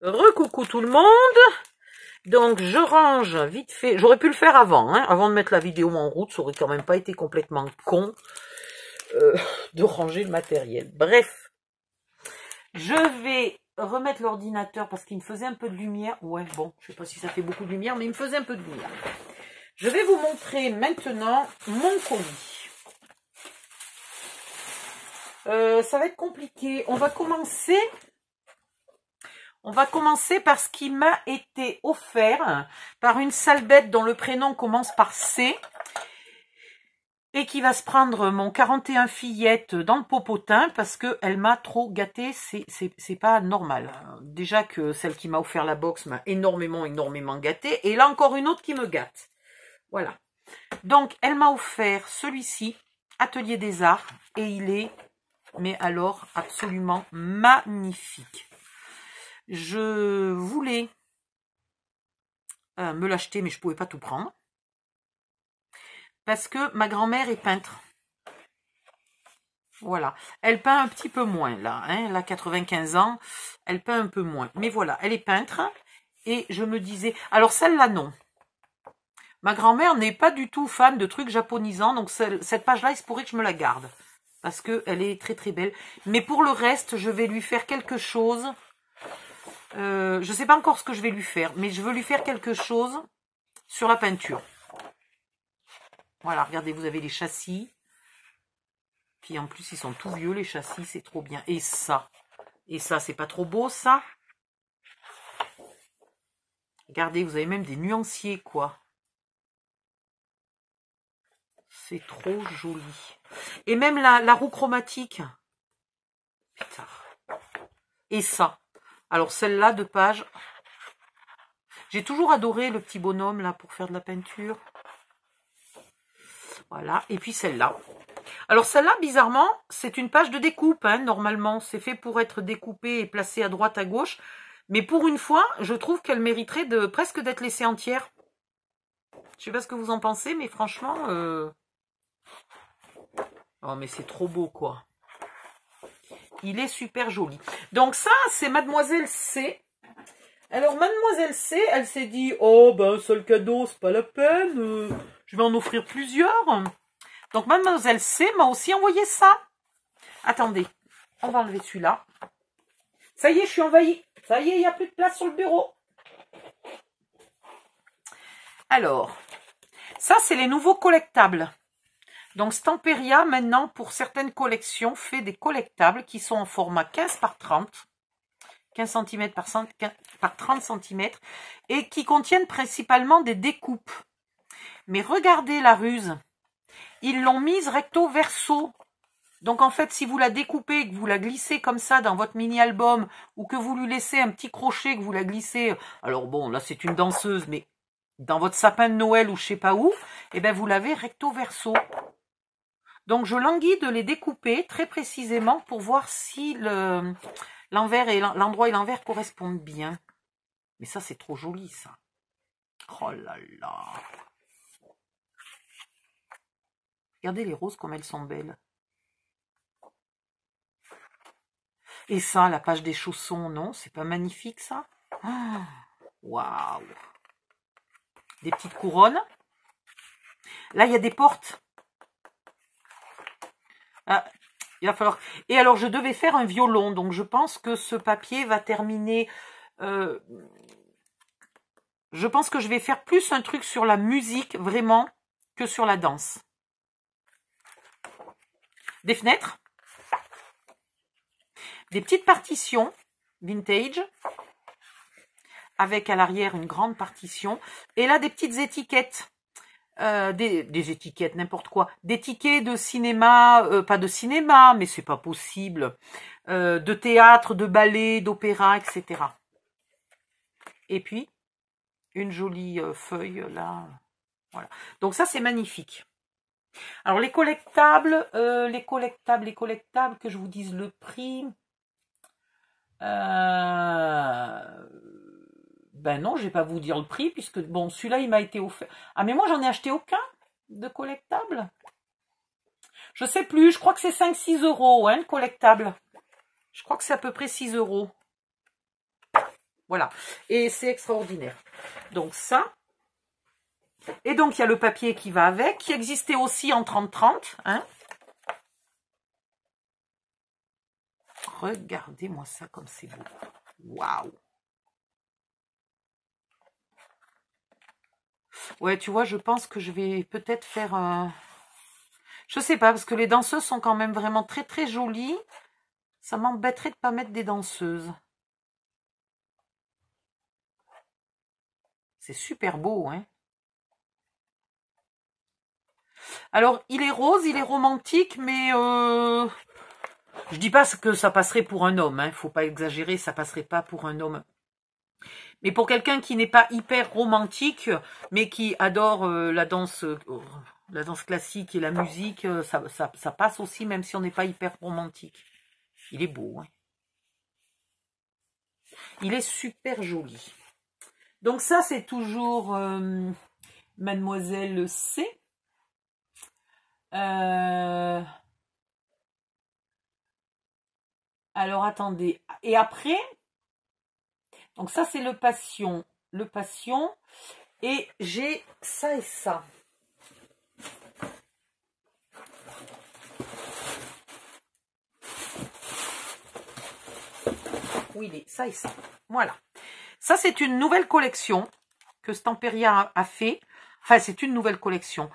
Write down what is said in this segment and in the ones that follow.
Recoucou tout le monde. Donc je range vite fait. J'aurais pu le faire avant, hein, avant de mettre la vidéo en route. Ça aurait quand même pas été complètement con de ranger le matériel. Bref, je vais remettre l'ordinateur parce qu'il me faisait un peu de lumière. Ouais, bon, je sais pas si ça fait beaucoup de lumière, mais il me faisait un peu de lumière. Je vais vous montrer maintenant mon colis. Ça va être compliqué. On va commencer par ce qui m'a été offert par une sale bête dont le prénom commence par C et qui va se prendre mon 41 fillette dans le popotin parce qu'elle m'a trop gâtée. C'est pas normal. Déjà que celle qui m'a offert la box m'a énormément gâtée, et là encore une autre qui me gâte. Voilà. Donc elle m'a offert celui-ci, Atelier des Arts, et il est, mais alors, absolument magnifique. Je voulais me l'acheter, mais je ne pouvais pas tout prendre. Parce que ma grand-mère est peintre. Voilà. Elle peint un petit peu moins, là. Hein, elle a 95 ans. Elle peint un peu moins. Mais voilà, elle est peintre. Et je me disais... Alors, celle-là, non. Ma grand-mère n'est pas du tout fan de trucs japonisants. Donc, cette page-là, il se pourrait que je me la garde. Parce qu'elle est très, très belle. Mais pour le reste, je vais lui faire quelque chose... je ne sais pas encore ce que je vais lui faire, mais je veux lui faire quelque chose sur la peinture. Voilà, regardez, vous avez les châssis. Puis en plus, ils sont tout vieux, les châssis, c'est trop bien. Et ça, c'est pas trop beau, ça? Regardez, vous avez même des nuanciers, quoi. C'est trop joli. Et même la roue chromatique. Putain. Et ça. Alors, celle-là, de page. J'ai toujours adoré le petit bonhomme, là, pour faire de la peinture. Voilà. Et puis celle-là. Alors, celle-là, bizarrement, c'est une page de découpe, hein, normalement. C'est fait pour être découpé et placé à droite, à gauche. Mais pour une fois, je trouve qu'elle mériterait presque d'être laissée entière. Je sais pas ce que vous en pensez, mais franchement... Oh, mais c'est trop beau, quoi. Il est super joli. Donc ça, c'est Mademoiselle C. Alors, Mademoiselle C, elle s'est dit, oh, ben, un seul cadeau, c'est pas la peine. Je vais en offrir plusieurs. Donc, Mademoiselle C m'a aussi envoyé ça. Attendez, on va enlever celui-là. Ça y est, je suis envahie. Ça y est, il n'y a plus de place sur le bureau. Alors, ça, c'est les nouveaux collectables. Donc, Stamperia, maintenant, pour certaines collections, fait des collectables qui sont en format 15 par 30. 15 cm par 30 cm. Et qui contiennent principalement des découpes. Mais regardez la ruse. Ils l'ont mise recto verso. Donc, en fait, si vous la découpez et que vous la glissez comme ça dans votre mini-album, ou que vous lui laissez un petit crochet, que vous la glissez... Alors, bon, là, c'est une danseuse, mais dans votre sapin de Noël ou je sais pas où, eh ben, vous l'avez recto verso. Donc, je languis de les découper très précisément pour voir si l'envers et l'endroit et l'envers correspondent bien. Mais ça, c'est trop joli, ça. Oh là là. Regardez les roses comme elles sont belles. Et ça, la page des chaussons, non? C'est pas magnifique, ça? Waouh! Des petites couronnes. Là, il y a des portes. Ah, il va falloir... Et alors, je devais faire un violon, donc je pense que ce papier va terminer... Je pense que je vais faire plus un truc sur la musique, vraiment, que sur la danse. Des fenêtres. Des petites partitions vintage. Avec à l'arrière une grande partition. Et là, des petites étiquettes. Des étiquettes, n'importe quoi. Des tickets de cinéma, pas de cinéma, mais c'est pas possible. De théâtre, de ballet, d'opéra, etc. Et puis, une jolie feuille, là. Voilà. Donc ça, c'est magnifique. Alors, les collectables, que je vous dise le prix. Ben non, je vais pas vous dire le prix, puisque, bon, celui-là, il m'a été offert. Ah, mais moi, j'en ai acheté aucun de collectable. Je sais plus, je crois que c'est 5-6 €, hein, le collectable. Je crois que c'est à peu près 6 €. Voilà. Et c'est extraordinaire. Donc ça. Et donc il y a le papier qui va avec, qui existait aussi en 30-30. Hein. Regardez-moi ça comme c'est beau. Waouh. Ouais, tu vois, je pense que je vais peut-être faire un... Je sais pas, parce que les danseuses sont quand même vraiment très très jolies. Ça m'embêterait de pas mettre des danseuses. C'est super beau, hein. Alors, il est rose, il est romantique, mais je dis pas que ça passerait pour un homme, hein. Faut pas exagérer, ça passerait pas pour un homme. Mais pour quelqu'un qui n'est pas hyper romantique, mais qui adore la danse classique et la musique, ça passe aussi, même si on n'est pas hyper romantique. Il est beau, hein. Il est super joli. Donc ça, c'est toujours Mademoiselle C. Alors, attendez. Et après, donc ça, c'est le passion. Le passion. Et j'ai ça et ça. Oui, il est ça et ça. Voilà. Ça, c'est une nouvelle collection que Stamperia a fait. Enfin, c'est une nouvelle collection.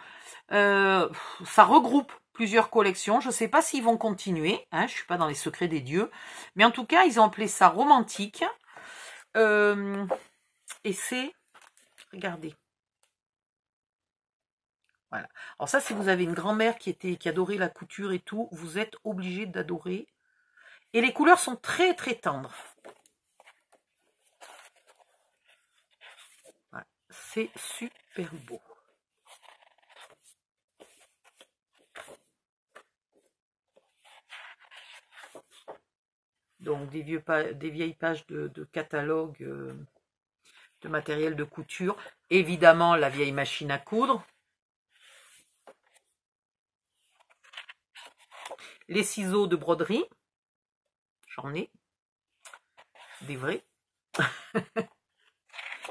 Ça regroupe plusieurs collections. Je ne sais pas s'ils vont continuer. Hein, je ne suis pas dans les secrets des dieux. Mais en tout cas, ils ont appelé ça romantique. Et c'est... Regardez. Voilà. Alors ça, si vous avez une grand-mère qui adorait la couture et tout, vous êtes obligé d'adorer. Et les couleurs sont très très tendres. Voilà. C'est super beau. Donc des vieilles pages de catalogue de matériel de couture. Évidemment, la vieille machine à coudre. Les ciseaux de broderie. J'en ai. Des vrais.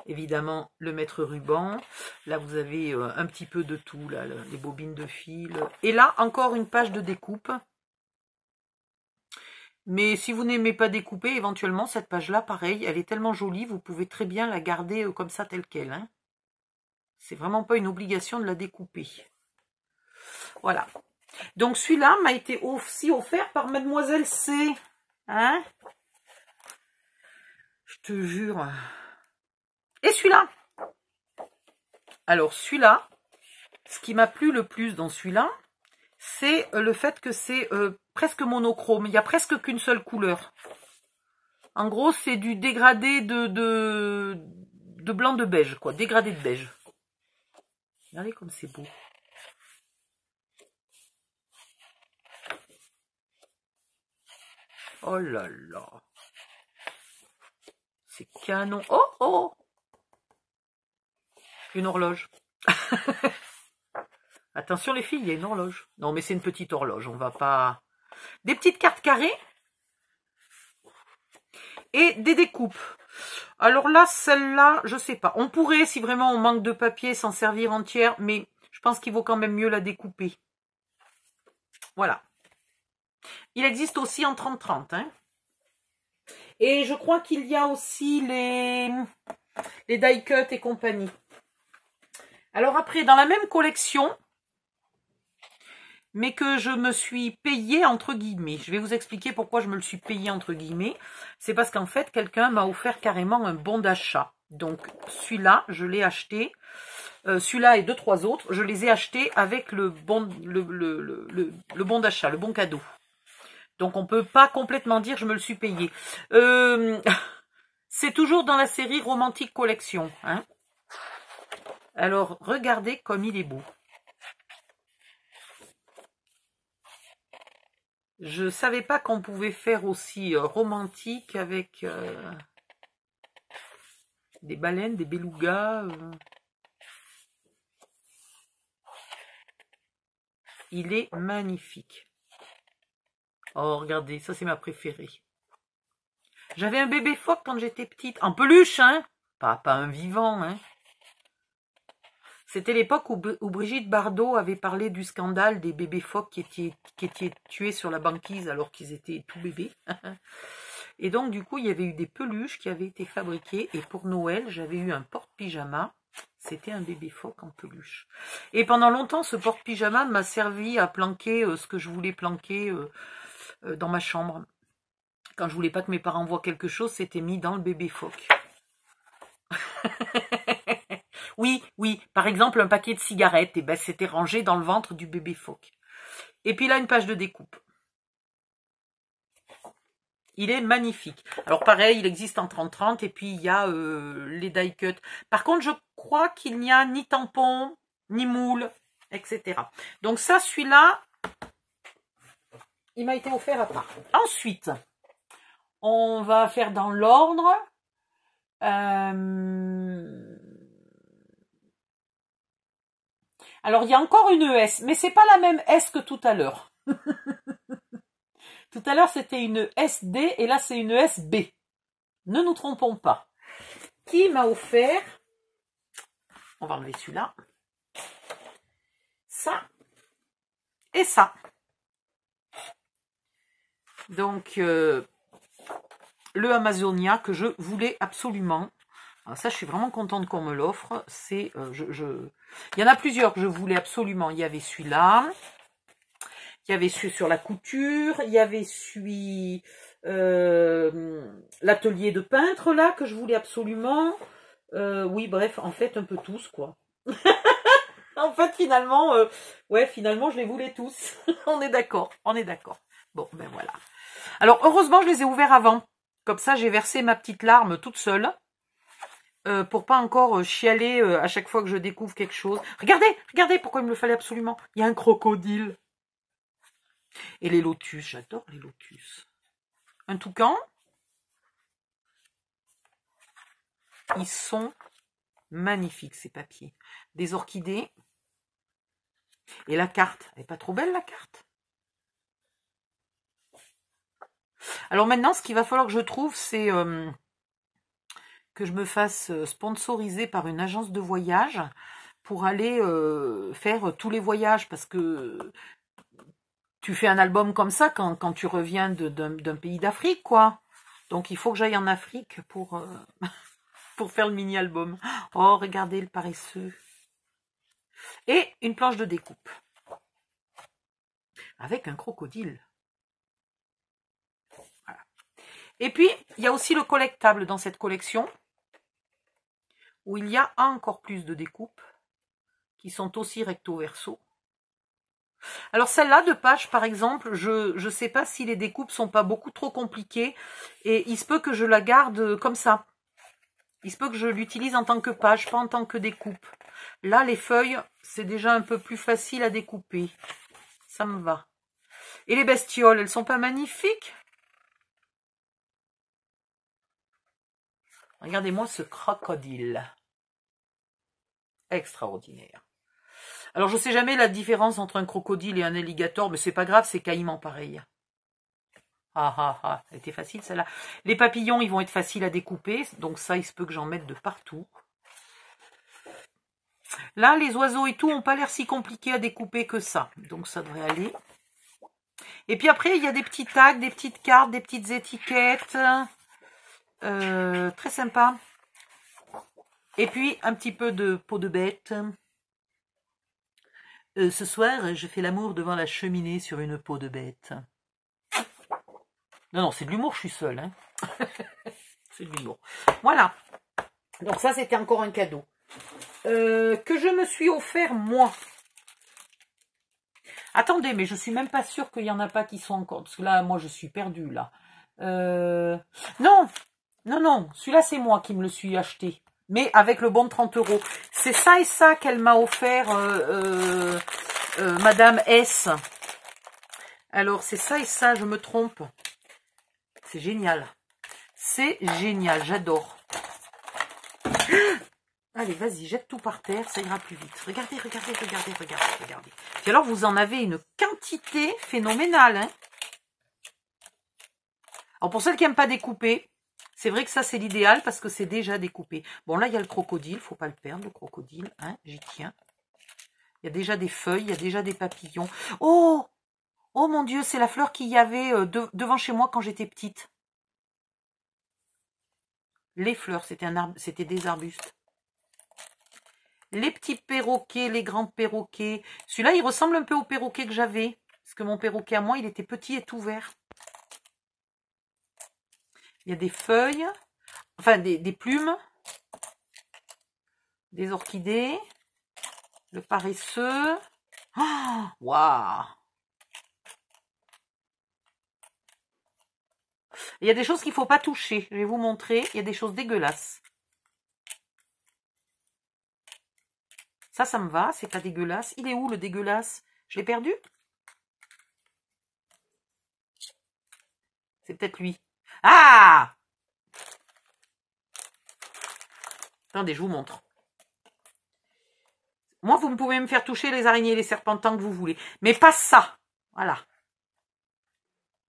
Évidemment, le mètre ruban. Là, vous avez un petit peu de tout. Là, les bobines de fil. Et là, encore une page de découpe. Mais si vous n'aimez pas découper, éventuellement, cette page-là, pareil, elle est tellement jolie, vous pouvez très bien la garder comme ça, telle qu'elle. Hein. C'est vraiment pas une obligation de la découper. Voilà. Donc, celui-là m'a été aussi offert par Mademoiselle C. Hein? Je te jure. Et celui-là. Alors, celui-là, ce qui m'a plu le plus dans celui-là, c'est le fait que c'est presque monochrome. Il n'y a presque qu'une seule couleur. En gros, c'est du dégradé de blanc de beige, quoi. Dégradé de beige. Regardez comme c'est beau. Oh là là. C'est canon. Oh, oh. Une horloge. Attention les filles, il y a une horloge. Non, mais c'est une petite horloge. On va pas... Des petites cartes carrées. Et des découpes. Alors là, celle-là, je sais pas. On pourrait, si vraiment on manque de papier, s'en servir entière. Mais je pense qu'il vaut quand même mieux la découper. Voilà. Il existe aussi en 30-30. Hein. Et je crois qu'il y a aussi les die cut et compagnie. Alors après, dans la même collection, mais que je me suis payée entre guillemets. Je vais vous expliquer pourquoi je me le suis payée entre guillemets. C'est parce qu'en fait, quelqu'un m'a offert carrément un bon d'achat. Donc celui-là, je l'ai acheté. Celui-là et 2-3 autres, je les ai achetés avec le bon d'achat, le bon cadeau. Donc on peut pas complètement dire je me le suis payé. C'est toujours dans la série Romantique Collection. Hein. Alors regardez comme il est beau. Je savais pas qu'on pouvait faire aussi romantique avec des baleines, des belugas. Il est magnifique. Oh, regardez, ça c'est ma préférée. J'avais un bébé phoque quand j'étais petite. En peluche, hein. Pas un vivant, hein. C'était l'époque où Brigitte Bardot avait parlé du scandale des bébés phoques qui étaient tués sur la banquise alors qu'ils étaient tout bébés. Et donc, du coup, il y avait eu des peluches qui avaient été fabriquées. Et pour Noël, j'avais eu un porte-pyjama. C'était un bébé phoque en peluche. Et pendant longtemps, ce porte-pyjama m'a servi à planquer ce que je voulais planquer dans ma chambre. Quand je voulais pas que mes parents voient quelque chose, c'était mis dans le bébé phoque. Oui, par exemple, un paquet de cigarettes, et ben, c'était rangé dans le ventre du bébé phoque. Et puis là, une page de découpe. Il est magnifique. Alors pareil, il existe en 30-30 et puis il y a les die cut. Par contre, je crois qu'il n'y a ni tampon, ni moule, etc. Donc ça, celui-là, il m'a été offert à part. Ensuite, on va faire dans l'ordre. Alors, il y a encore une S, mais c'est pas la même S que tout à l'heure. Tout à l'heure, c'était une SD et là, c'est une SB. Ne nous trompons pas. Qui m'a offert, on va enlever celui-là, ça et ça. Donc, le Amazonia que je voulais absolument. Alors ça, je suis vraiment contente qu'on me l'offre. C'est, il y en a plusieurs que je voulais absolument. Il y avait celui-là. Il y avait celui sur la couture. Il y avait celui, l'atelier de peintre, là, que je voulais absolument. Oui, bref, en fait, un peu tous, quoi. En fait, finalement, finalement, je les voulais tous. On est d'accord, Bon, ben voilà. Alors, heureusement, je les ai ouverts avant. Comme ça, j'ai versé ma petite larme toute seule. Pour pas encore chialer à chaque fois que je découvre quelque chose. Regardez pourquoi il me le fallait absolument. Il y a un crocodile. Et les lotus, j'adore les lotus. Un toucan. Ils sont magnifiques, ces papiers. Des orchidées. Et la carte. Elle n'est pas trop belle, la carte? Alors maintenant, ce qu'il va falloir que je trouve, c'est que je me fasse sponsoriser par une agence de voyage pour aller faire tous les voyages, parce que tu fais un album comme ça quand tu reviens d'un pays d'Afrique, quoi. Donc il faut que j'aille en Afrique pour faire le mini-album. Oh, regardez le paresseux. Et une planche de découpe. Avec un crocodile. Voilà. Et puis, il y a aussi le collectable dans cette collection, où il y a encore plus de découpes, qui sont aussi recto-verso. Alors celle-là de page, par exemple, je ne sais pas si les découpes sont pas beaucoup trop compliquées, et il se peut que je la garde comme ça. Il se peut que je l'utilise en tant que page, pas en tant que découpe. Là, les feuilles, c'est déjà un peu plus facile à découper. Ça me va. Et les bestioles, elles sont pas magnifiques? Regardez-moi ce crocodile. Extraordinaire. Alors, je sais jamais la différence entre un crocodile et un alligator, mais c'est pas grave, c'est caïman pareil. Elle était facile celle-là. Les papillons, ils vont être faciles à découper, donc ça, il se peut que j'en mette de partout. Là, les oiseaux et tout n'ont pas l'air si compliqués à découper que ça, donc ça devrait aller. Et puis après, il y a des petits tags, des petites cartes, des petites étiquettes. Très sympa. Et puis, un petit peu de peau de bête. Ce soir, je fais l'amour devant la cheminée sur une peau de bête. Non, c'est de l'humour, je suis seule. Hein. C'est de l'humour. Voilà. Donc ça, c'était encore un cadeau. Que je me suis offert, moi. Attendez, mais je suis même pas sûre qu'il y en a pas qui sont encore. Parce que là, moi, je suis perdue, là. Non, celui-là, c'est moi qui me le suis acheté. Mais avec le bon de 30 €. C'est ça et ça qu'elle m'a offert, Madame S. Alors, c'est ça et ça, je me trompe. C'est génial. C'est génial, j'adore. Allez, vas-y, jette tout par terre, ça ira plus vite. Regardez. Et alors, vous en avez une quantité phénoménale. Hein. Alors, pour celles qui n'aiment pas découper, C'est vrai que ça, c'est l'idéal parce que c'est déjà découpé. Bon, là, il y a le crocodile. Faut pas le perdre, le crocodile. Hein, j'y tiens. Il y a déjà des feuilles, il y a déjà des papillons. Oh! Oh mon Dieu, c'est la fleur qu'il y avait devant chez moi quand j'étais petite. Les fleurs, c'était des arbustes. Les petits perroquets, les grands perroquets. Celui-là, il ressemble un peu au perroquet que j'avais. Parce que mon perroquet à moi, il était petit et tout vert. Il y a des feuilles. Enfin, des plumes. Des orchidées. Le paresseux. Ah, waouh! Il y a des choses qu'il ne faut pas toucher. Je vais vous montrer. Il y a des choses dégueulasses. Ça me va. C'est pas dégueulasse. Il est où le dégueulasse? Je l'ai perdu? C'est peut-être lui. Ah! Attendez, je vous montre. Moi, vous pouvez me faire toucher les araignées et les serpents tant que vous voulez. Mais pas ça. Voilà.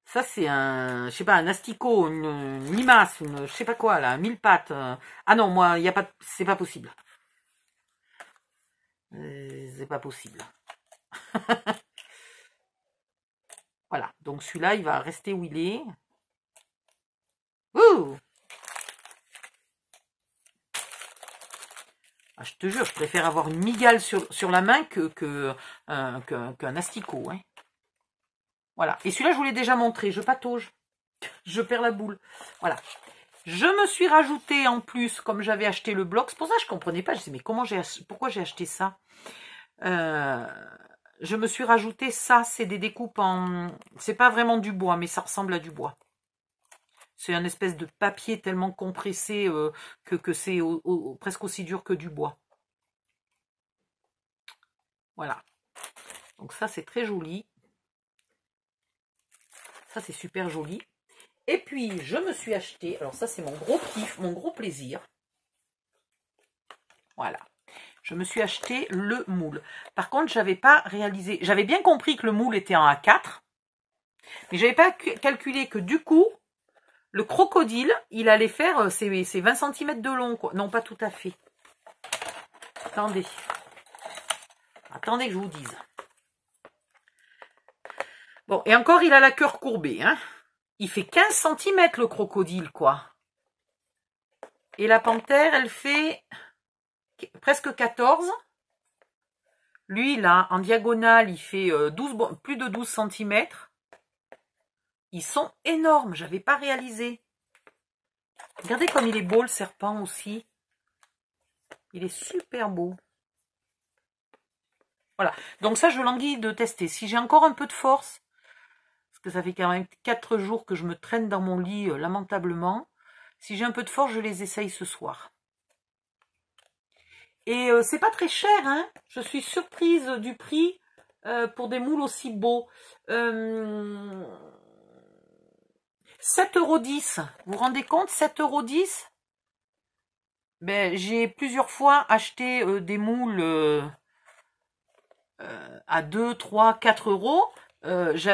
Ça, c'est un, je sais pas, un asticot, une limace, je sais pas quoi, là, un mille pattes. Ah non, moi, il y a pas, c'est pas possible. C'est pas possible. Voilà, donc celui-là, il va rester où il est. Ouh! Ah, je te jure, je préfère avoir une migale sur la main qu'un asticot. Hein. Voilà, et celui-là, je vous l'ai déjà montré, je patauge. Je perds la boule. Voilà. Je me suis rajouté en plus, comme j'avais acheté le bloc, c'est pour ça que je ne comprenais pas. Je disais, mais pourquoi j'ai acheté ça? Je me suis rajouté ça, c'est des découpes en... C'est pas vraiment du bois, mais ça ressemble à du bois. C'est un espèce de papier tellement compressé que c'est presque aussi dur que du bois. Voilà. Donc ça, c'est très joli. Ça, c'est super joli. Et puis, je me suis acheté, alors ça, c'est mon gros kiff, mon gros plaisir. Voilà. Je me suis acheté le moule. Par contre, j'avais pas réalisé, j'avais bien compris que le moule était en A4, mais j'avais pas calculé que du coup, le crocodile, il allait faire ses 20 cm de long, quoi. Non, pas tout à fait. Attendez. Attendez que je vous dise. Bon, et encore, il a la queue courbée, hein. Il fait 15 cm le crocodile, quoi. Et la panthère, elle fait presque 14. Lui, là, en diagonale, il fait plus de 12 cm. Ils sont énormes, j'avais pas réalisé. Regardez comme il est beau, le serpent, aussi. Il est super beau. Voilà, donc ça, je languis de tester. Si j'ai encore un peu de force, parce que ça fait quand même 4 jours que je me traîne dans mon lit, lamentablement. Si j'ai un peu de force, je les essaye ce soir. Et c'est pas très cher, hein. Je suis surprise du prix pour des moules aussi beaux. 7,10 €. Vous vous rendez compte, 7,10 €? Ben, j'ai plusieurs fois acheté des moules à 2, 3, 4 €.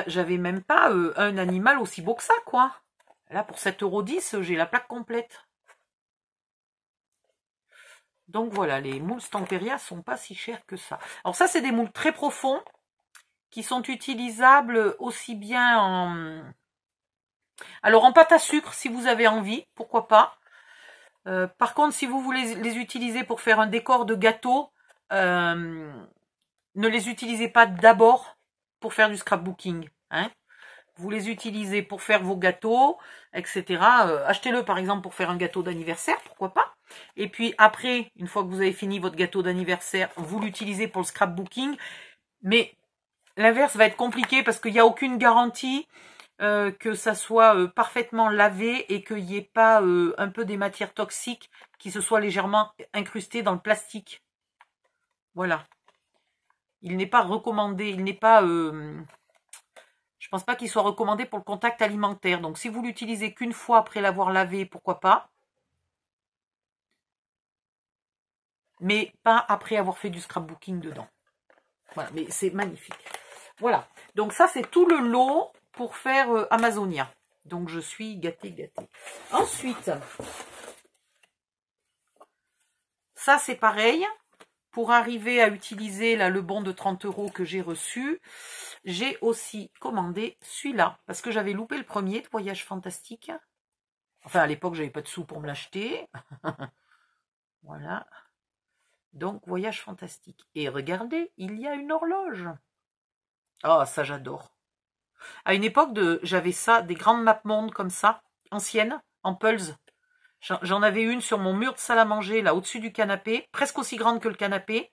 J'avais même pas un animal aussi beau que ça, quoi. Là, pour 7,10 €, j'ai la plaque complète. Donc voilà, les moules Stamperia sont pas si chers que ça. Alors ça, c'est des moules très profonds qui sont utilisables aussi bien en... Alors en pâte à sucre, si vous avez envie, pourquoi pas. Par contre, si vous voulez les utiliser pour faire un décor de gâteau, ne les utilisez pas d'abord pour faire du scrapbooking. Hein. Vous les utilisez pour faire vos gâteaux, etc. Achetez-le par exemple pour faire un gâteau d'anniversaire, pourquoi pas. Et puis après, une fois que vous avez fini votre gâteau d'anniversaire, vous l'utilisez pour le scrapbooking. Mais l'inverse va être compliqué parce qu'il n'y a aucune garantie que ça soit parfaitement lavé et qu'il n'y ait pas un peu des matières toxiques qui se soient légèrement incrustées dans le plastique. Voilà. Il n'est pas recommandé, il n'est pas... je pense pas qu'il soit recommandé pour le contact alimentaire. Donc si vous l'utilisez qu'une fois après l'avoir lavé, pourquoi pas. Mais pas après avoir fait du scrapbooking dedans. Voilà, mais c'est magnifique. Voilà, donc ça c'est tout le lot pour faire Amazonia. Donc, je suis gâtée, gâtée. Ensuite, ça, c'est pareil. Pour arriver à utiliser là, le bon de 30 € que j'ai reçu, j'ai aussi commandé celui-là. Parce que j'avais loupé le premier de Voyage Fantastique. Enfin, à l'époque, j'avais pas de sous pour me l'acheter. Voilà. Donc, Voyage Fantastique. Et regardez, il y a une horloge. Oh, ça, j'adore. À une époque, j'avais ça, des grandes map monde comme ça, anciennes, en Pulse. J'en avais une sur mon mur de salle à manger, là, au-dessus du canapé, presque aussi grande que le canapé,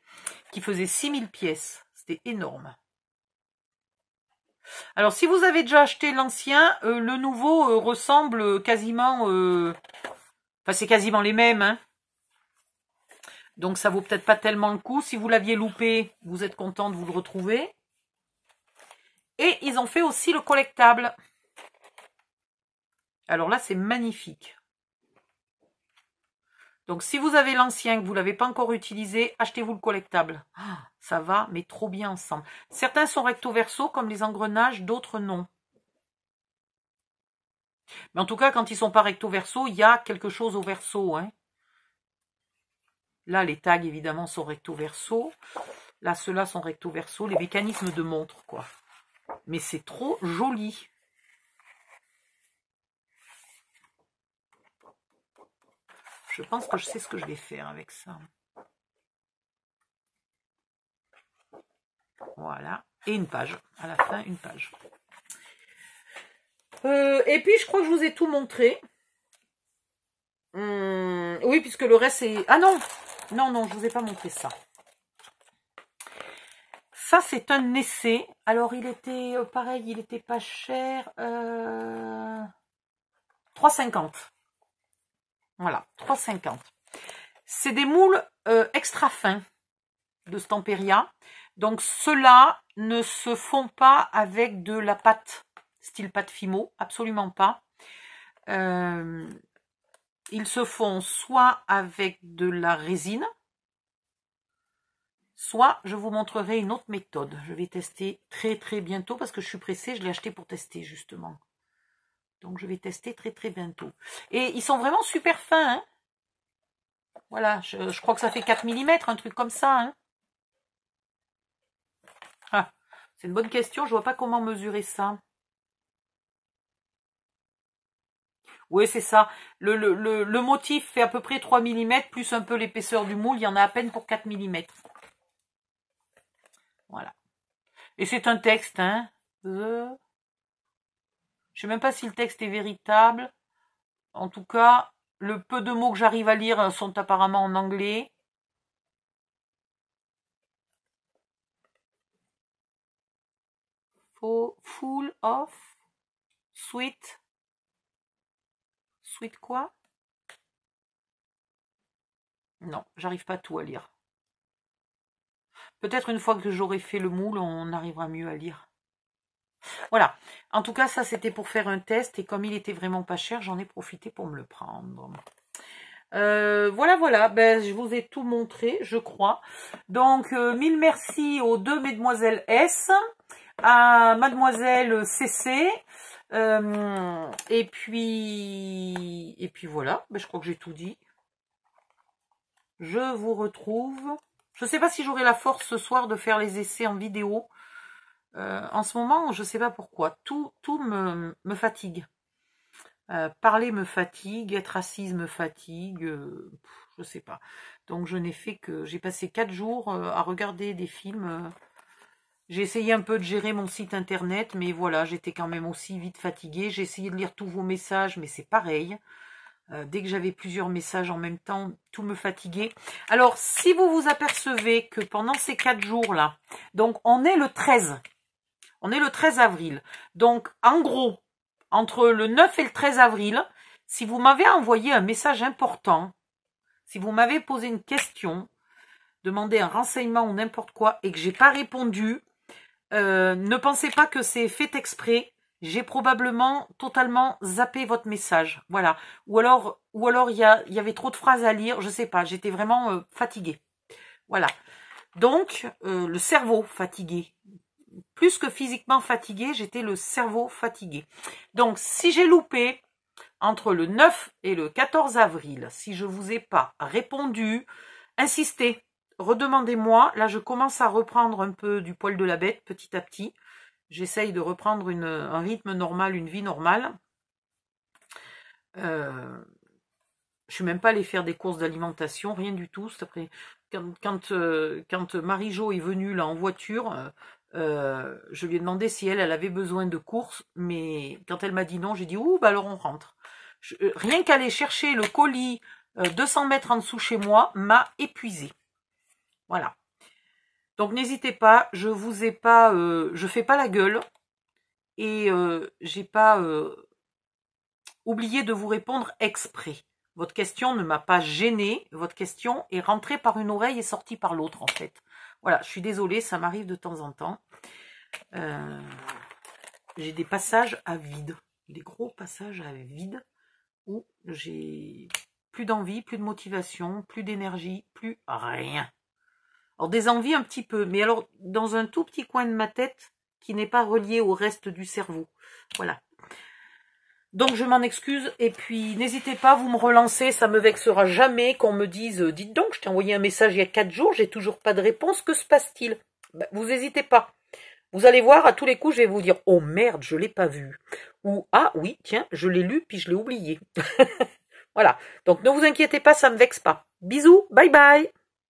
qui faisait 6000 pièces. C'était énorme. Alors, si vous avez déjà acheté l'ancien, le nouveau ressemble quasiment... Enfin, c'est quasiment les mêmes, hein. Donc, ça vaut peut-être pas tellement le coup. Si vous l'aviez loupé, vous êtes content de vous le retrouver. Et ils ont fait aussi le collectable. Alors là, c'est magnifique. Donc, si vous avez l'ancien, que vous ne l'avez pas encore utilisé, achetez-vous le collectable. Ah, ça va, mais trop bien ensemble. Certains sont recto-verso, comme les engrenages, d'autres non. Mais en tout cas, quand ils ne sont pas recto-verso, il y a quelque chose au verso. Hein. Là, les tags, évidemment, sont recto-verso. Là, ceux-là sont recto-verso. Les mécanismes de montre, quoi. Mais c'est trop joli. Je pense que je sais ce que je vais faire avec ça. Voilà. Et une page. À la fin, une page. Et puis, je crois que je vous ai tout montré. Oui, puisque le reste, c'est... Ah non! Non, je ne vous ai pas montré ça. Ça, c'est un essai. Alors, il était pareil, il était pas cher. 3,50. Voilà, 3,50. C'est des moules extra fins de Stamperia. Donc, ceux-là ne se font pas avec de la pâte, style pâte Fimo, absolument pas. Ils se font soit avec de la résine, soit je vous montrerai une autre méthode. Je vais tester très très bientôt parce que je suis pressée, je l'ai acheté pour tester justement. Donc je vais tester très très bientôt. Et ils sont vraiment super fins. Hein, voilà, je crois que ça fait 4 mm, un truc comme ça. Hein. Ah, c'est une bonne question, je vois pas comment mesurer ça. Oui, c'est ça. Le motif fait à peu près 3 mm, plus un peu l'épaisseur du moule, il y en a à peine pour 4 mm. Voilà. Et c'est un texte, hein. Je sais même pas si le texte est véritable. En tout cas, le peu de mots que j'arrive à lire sont apparemment en anglais. Full of sweet. Sweet quoi? Non, j'arrive pas tout à lire. Peut-être une fois que j'aurai fait le moule, on arrivera mieux à lire. Voilà. En tout cas, ça, c'était pour faire un test. Et comme il était vraiment pas cher, j'en ai profité pour me le prendre. Voilà. Ben, je vous ai tout montré, je crois. Donc, mille merci aux deux Mesdemoiselles S, à Mademoiselle CC. Et puis voilà. Ben, je crois que j'ai tout dit. Je vous retrouve... Je ne sais pas si j'aurai la force ce soir de faire les essais en vidéo. En ce moment, je ne sais pas pourquoi. Tout me fatigue. Parler me fatigue, être assise me fatigue. Je ne sais pas. Donc, je n'ai fait que... J'ai passé 4 jours à regarder des films. J'ai essayé un peu de gérer mon site internet, mais voilà, j'étais quand même aussi vite fatiguée. J'ai essayé de lire tous vos messages, mais c'est pareil. Dès que j'avais plusieurs messages en même temps, tout me fatiguait. Alors, si vous vous apercevez que pendant ces 4 jours-là, donc on est le 13, on est le 13 avril. Donc, en gros, entre le 9 et le 13 avril, si vous m'avez envoyé un message important, si vous m'avez posé une question, demandé un renseignement ou n'importe quoi, et que j'ai pas répondu, ne pensez pas que c'est fait exprès. J'ai probablement totalement zappé votre message. Voilà. Ou alors il y avait trop de phrases à lire. Je sais pas. J'étais vraiment fatiguée. Voilà. Donc, le cerveau fatigué. plus que physiquement fatiguée, j'étais le cerveau fatigué. Donc, si j'ai loupé entre le 9 et le 14 avril, si je vous ai pas répondu, insistez, redemandez-moi. Là, je commence à reprendre un peu du poil de la bête petit à petit. J'essaye de reprendre un rythme normal, une vie normale. Je suis même pas allée faire des courses d'alimentation, rien du tout. Après, quand Marie-Jo est venue là en voiture, je lui ai demandé si elle avait besoin de courses, mais quand elle m'a dit non, j'ai dit ouh, bah alors on rentre. Rien qu'aller chercher le colis 200 mètres en dessous chez moi m'a épuisée. Voilà. Donc n'hésitez pas, je vous ai pas, je fais pas la gueule et j'ai pas oublié de vous répondre exprès. Votre question ne m'a pas gênée, votre question est rentrée par une oreille et sortie par l'autre en fait. Voilà, je suis désolée, ça m'arrive de temps en temps. J'ai des passages à vide, des gros passages à vide où j'ai plus d'envie, plus de motivation, plus d'énergie, plus rien. Alors des envies un petit peu, mais alors dans un tout petit coin de ma tête qui n'est pas relié au reste du cerveau. Voilà. Donc je m'en excuse et puis n'hésitez pas, vous me relancez, ça me vexera jamais qu'on me dise « Dites donc, je t'ai envoyé un message il y a 4 jours, j'ai toujours pas de réponse, que se passe-t-il » Ben, vous n'hésitez pas. Vous allez voir, à tous les coups, je vais vous dire « Oh merde, je l'ai pas vu » ou « Ah oui, tiens, je l'ai lu puis je l'ai oublié ». Voilà, donc ne vous inquiétez pas, ça me vexe pas. Bisous, bye bye.